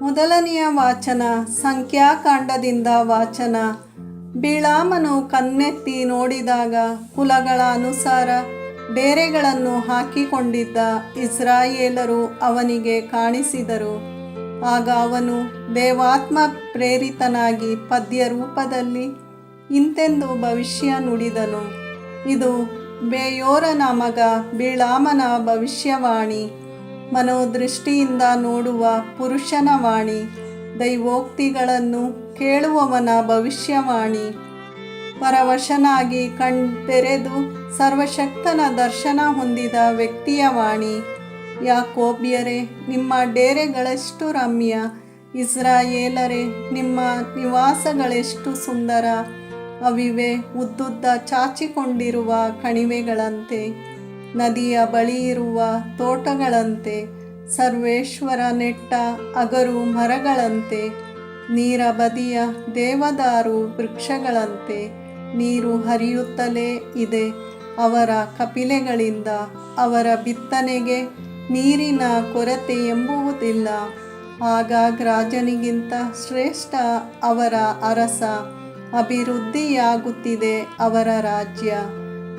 ಮೊದಲನೆಯ ವಾಚನ ಸಂಖ್ಯಾಕಾಂಡದಿಂದ ವಾಚನ. ಬಿಳಾಮನು ಕಣ್ಣೆತ್ತಿ ನೋಡಿದಾಗ ಕುಲಗಳ ಅನುಸಾರ ಡೇರೆಗಳನ್ನು ಹಾಕಿಕೊಂಡಿದ್ದ ಇಸ್ರಾಯೇಲರು ಅವನಿಗೆ ಕಾಣಿಸಿದರು. ಆಗ ಅವನು ದೇವಾತ್ಮ ಪ್ರೇರಿತನಾಗಿ ಪದ್ಯ ರೂಪದಲ್ಲಿ ಇಂತೆಂದು ಭವಿಷ್ಯ ನುಡಿದನು. ಇದು ಬೇಯೋರನ ಮಗ ಬಿಳಾಮನ ಭವಿಷ್ಯವಾಣಿ, ಮನೋದೃಷ್ಟಿಯಿಂದ ನೋಡುವ ಪುರುಷನ ವಾಣಿ, ದೈವೋಕ್ತಿಗಳನ್ನು ಕೇಳುವವನ ಭವಿಷ್ಯವಾಣಿ, ಪರವಶನಾಗಿ ಕಣ್ತೆರೆದು ಸರ್ವಶಕ್ತನ ದರ್ಶನ ಹೊಂದಿದ ವ್ಯಕ್ತಿಯ ವಾಣಿ. ಯಾಕೋಬ್ಯರೇ, ನಿಮ್ಮ ಡೇರೆಗಳೆಷ್ಟು ರಮ್ಯ, ಇಸ್ರಾಯೇಲರೇ, ನಿಮ್ಮ ನಿವಾಸಗಳೆಷ್ಟು ಸುಂದರ. ಅವಿವೆ ಉದ್ದುದ್ದ ಚಾಚಿಕೊಂಡಿರುವ ಕಣಿವೆಗಳಂತೆ, ನದಿಯ ಬಳಿ ಇರುವ ತೋಟಗಳಂತೆ, ಸರ್ವೇಶ್ವರ ನೆಟ್ಟ ಅಗರು ಮರಗಳಂತೆ, ನೀರ ಬದಿಯ ದೇವದಾರು ವೃಕ್ಷಗಳಂತೆ. ನೀರು ಹರಿಯುತ್ತಲೇ ಇದೆ ಅವರ ಕಪಿಲೆಗಳಿಂದ, ಅವರ ಬಿತ್ತನೆಗೆ ನೀರಿನ ಕೊರತೆ ಎಂಬುವುದಿಲ್ಲ. ಆಗಾಗ್ ರಾಜನಿಗಿಂತ ಶ್ರೇಷ್ಠ ಅವರ ಅರಸ, ಅಭಿವೃದ್ಧಿಯಾಗುತ್ತಿದೆ ಅವರ ರಾಜ್ಯ.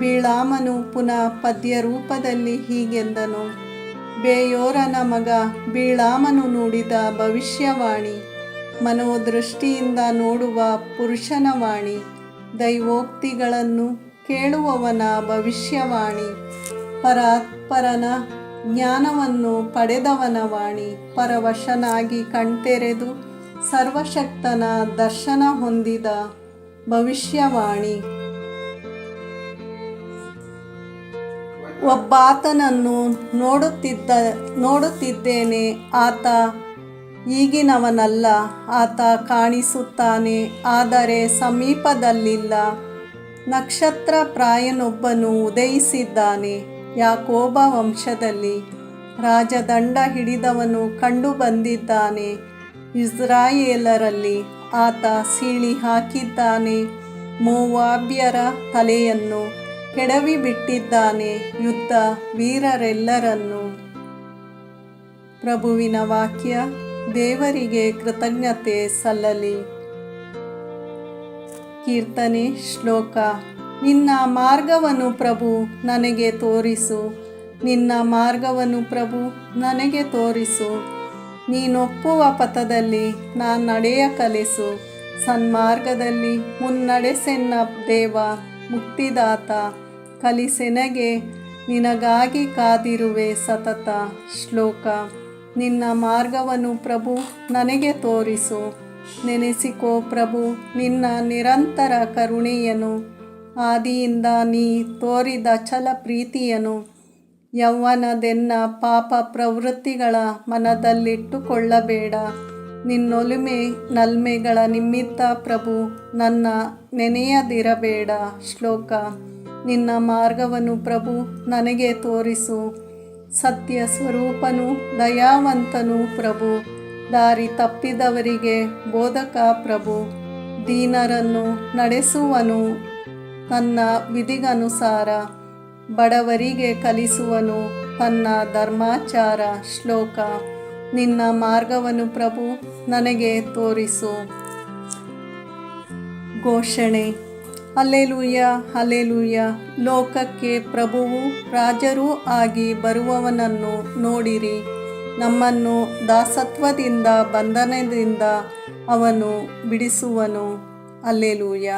ಬಿಳಾಮನು ಪುನಃ ಪದ್ಯ ರೂಪದಲ್ಲಿ ಹೀಗೆಂದನು. ಬೇಯೋರನ ಮಗ ಬಿಳಾಮನು ನುಡಿದ ಭವಿಷ್ಯವಾಣಿ, ಮನೋದೃಷ್ಟಿಯಿಂದ ನೋಡುವ ಪುರುಷನ ವಾಣಿ, ದೈವೋಕ್ತಿಗಳನ್ನು ಕೇಳುವವನ ಭವಿಷ್ಯವಾಣಿ, ಪರಾತ್ಪರನ ಜ್ಞಾನವನ್ನು ಪಡೆದವನ ವಾಣಿ, ಪರವಶನಾಗಿ ಕಣ್ತೆರೆದು ಸರ್ವಶಕ್ತನ ದರ್ಶನ ಹೊಂದಿದ ಭವಿಷ್ಯವಾಣಿ. ಒಬ್ಬಾತನನ್ನು ನೋಡುತ್ತಿದ್ದೇನೆ, ಆತ ಈಗಿನವನಲ್ಲ. ಆತ ಕಾಣಿಸುತ್ತಾನೆ, ಆದರೆ ಸಮೀಪದಲ್ಲಿಲ್ಲ. ನಕ್ಷತ್ರ ಪ್ರಾಯನೊಬ್ಬನು ಉದಯಿಸಿದ್ದಾನೆ ಯಾಕೋಬ ವಂಶದಲ್ಲಿ. ರಾಜದಂಡ ಹಿಡಿದವನು ಕಂಡು ಬಂದಿದ್ದಾನೆ ಇಸ್ರಾಯೇಲರಲ್ಲಿ. ಆತ ಸೀಳಿ ಹಾಕಿದ್ದಾನೆ ಮೋವಾಬ್ಯರ ತಲೆಯನ್ನು, ಕೆಡವಿ ಬಿಟ್ಟಿದ್ದಾನೆ ಯುದ್ಧ ವೀರರೆಲ್ಲರನ್ನು. ಪ್ರಭುವಿನ ವಾಕ್ಯ. ದೇವರಿಗೆ ಕೃತಜ್ಞತೆ ಸಲ್ಲಲಿ. ಕೀರ್ತನೆ. ಶ್ಲೋಕ. ನಿನ್ನ ಮಾರ್ಗವನ್ನು ಪ್ರಭು ನನಗೆ ತೋರಿಸು, ನಿನ್ನ ಮಾರ್ಗವನ್ನು ಪ್ರಭು ನನಗೆ ತೋರಿಸು. ನೀನೊಪ್ಪುವ ಪಥದಲ್ಲಿ ನಾನು ನಡೆಯ ಕಲಿಸು, ಸನ್ಮಾರ್ಗದಲ್ಲಿ ಮುನ್ನಡೆಸೆನ್ನ ದೇವ ಮುಕ್ತಿದಾತ. ಕಲಿಸೆನಗೆ ನಿನಗಾಗಿ ಕಾದಿರುವೆ ಸತತ. ಶ್ಲೋಕ. ನಿನ್ನ ಮಾರ್ಗವನ್ನು ಪ್ರಭು ನನಗೆ ತೋರಿಸು, ನೆನೆಸಿಕೋ ಪ್ರಭು ನಿನ್ನ ನಿರಂತರ ಕರುಣೆಯನು. ಆದಿಯಿಂದ ನೀ ತೋರಿದ ಛಲ ಪ್ರೀತಿಯನು. ಯೌವನದೆನ್ನ ಪಾಪ ಪ್ರವೃತ್ತಿಗಳ ಮನದಲ್ಲಿಟ್ಟುಕೊಳ್ಳಬೇಡ. ನಿನ್ನೊಲುಮೆ ನಲ್ಮೆಗಳ ನಿಮಿತ್ತ ಪ್ರಭು ನನ್ನ ನೆನೆಯದಿರಬೇಡ. ಶ್ಲೋಕ. ನಿನ್ನ ಮಾರ್ಗವನ್ನು ಪ್ರಭು ನನಗೆ ತೋರಿಸು, ಸತ್ಯ ಸ್ವರೂಪನು ದಯಾವಂತನು ಪ್ರಭು. ದಾರಿ ತಪ್ಪಿದವರಿಗೆ ಬೋಧಕ ಪ್ರಭು. ದೀನರನ್ನು ನಡೆಸುವನು ತನ್ನ ವಿಧಿಗನುಸಾರ, ಬಡವರಿಗೆ ಕಲಿಸುವನು ತನ್ನ ಧರ್ಮಾಚಾರ. ಶ್ಲೋಕ. ನಿನ್ನ ಮಾರ್ಗವನ್ನು ಪ್ರಭು ನನಗೆ ತೋರಿಸು. ಘೋಷಣೆ. Hallelujah, hallelujah. ಲೋಕಕ್ಕೆ ಪ್ರಭುವು ರಾಜರೂ ಆಗಿ ಬರುವವನನ್ನು ನೋಡಿರಿ. ನಮ್ಮನ್ನು ದಾಸತ್ವದಿಂದ ಬಂಧನದಿಂದ ಅವನು ಬಿಡಿಸುವನು. ಹಲ್ಲೆಲೂಯ.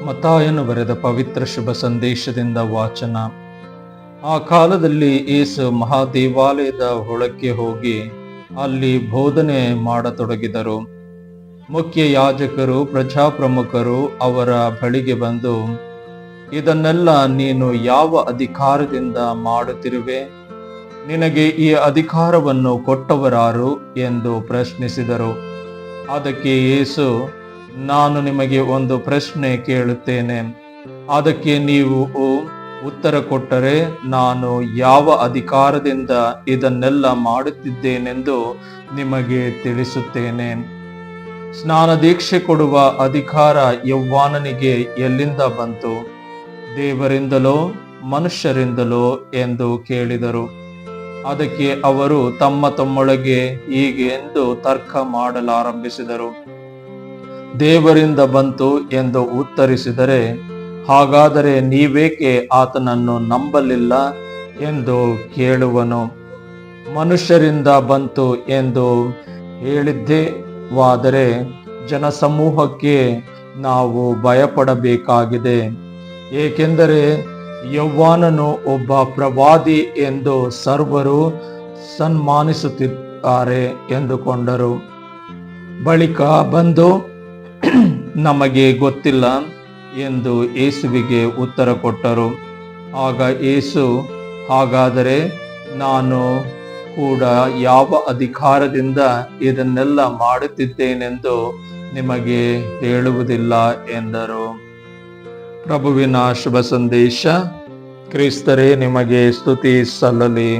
ಮತ್ತಾಯನು ಬರೆದ ಪವಿತ್ರ ಶುಭ ಸಂದೇಶದಿಂದ ವಾಚನ. ಆ ಕಾಲದಲ್ಲಿ ಯೇಸು ಮಹಾದೇವಾಲಯದ ಒಳಕ್ಕೆ ಹೋಗಿ ಅಲ್ಲಿ ಬೋಧನೆ ಮಾಡತೊಡಗಿದರು. ಮುಖ್ಯ ಯಾಜಕರು, ಪ್ರಜಾಪ್ರಮುಖರು ಅವರ ಬಳಿಗೆ ಬಂದು, ಇದನ್ನೆಲ್ಲ ನೀನು ಯಾವ ಅಧಿಕಾರದಿಂದ ಮಾಡುತ್ತಿರುವೆ? ನಿನಗೆ ಈ ಅಧಿಕಾರವನ್ನು ಕೊಟ್ಟವರಾರು ಎಂದು ಪ್ರಶ್ನಿಸಿದರು. ಅದಕ್ಕೆ ಯೇಸು, ನಾನು ನಿಮಗೆ ಒಂದು ಪ್ರಶ್ನೆ ಕೇಳುತ್ತೇನೆ, ಅದಕ್ಕೆ ನೀವು ಉತ್ತರ ಕೊಟ್ಟರೆ ನಾನು ಯಾವ ಅಧಿಕಾರದಿಂದ ಇದನ್ನೆಲ್ಲ ಮಾಡುತ್ತಿದ್ದೇನೆಂದು ನಿಮಗೆ ತಿಳಿಸುತ್ತೇನೆ. ಸ್ನಾನ ದೀಕ್ಷೆ ಕೊಡುವ ಅಧಿಕಾರ ಯೌವಾನನಿಗೆ ಎಲ್ಲಿಂದ ಬಂತು? ದೇವರಿಂದಲೋ ಮನುಷ್ಯರಿಂದಲೋ ಎಂದು ಕೇಳಿದರು. ಅದಕ್ಕೆ ಅವರು ತಮ್ಮ ತಮ್ಮೊಳಗೆ ಹೀಗೆ ಎಂದು ತರ್ಕ ಮಾಡಲಾರಂಭಿಸಿದರು. ದೇವರಿಂದ ಬಂತು ಎಂದು ಉತ್ತರಿಸಿದರೆ, ಹಾಗಾದರೆ ನೀವೇಕೆ ಆತನನ್ನು ನಂಬಲಿಲ್ಲ ಎಂದು ಕೇಳುವನು. ಮನುಷ್ಯರಿಂದ ಬಂತು ಎಂದು ಹೇಳಿದ್ದೇವಾದರೆ ಜನಸಮೂಹಕ್ಕೆ ನಾವು ಭಯಪಡಬೇಕಾಗಿದೆ. ಏಕೆಂದರೆ ಯೌವನನು ಒಬ್ಬ ಪ್ರವಾದಿ ಎಂದು ಸರ್ವರು ಸನ್ಮಾನಿಸುತ್ತಿದ್ದಾರೆ ಎಂದುಕೊಂಡರು. ಬಳಿಕ ಬಂದು ನಮಗೆ ಗೊತ್ತಿಲ್ಲ ಎಂದು ಯೇಸುವಿಗೆ ಉತ್ತರ ಕೊಟ್ಟರು. ಆಗ ಯೇಸು, ಹಾಗಾದರೆ ನಾನು ಕೂಡ ಯಾವ ಅಧಿಕಾರದಿಂದ ಇದನ್ನೆಲ್ಲ ಮಾಡುತ್ತಿದ್ದೇನೆಂದು ನಿಮಗೆ ಹೇಳುವುದಿಲ್ಲ ಎಂದರು. ಪ್ರಭುವಿನ ಶುಭ ಸಂದೇಶ. ಕ್ರಿಸ್ತರೇ ನಿಮಗೆ ಸ್ತುತಿ ಸಲ್ಲಲಿ.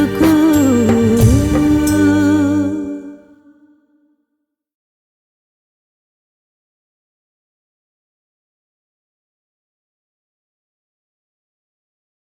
ಸಾಕು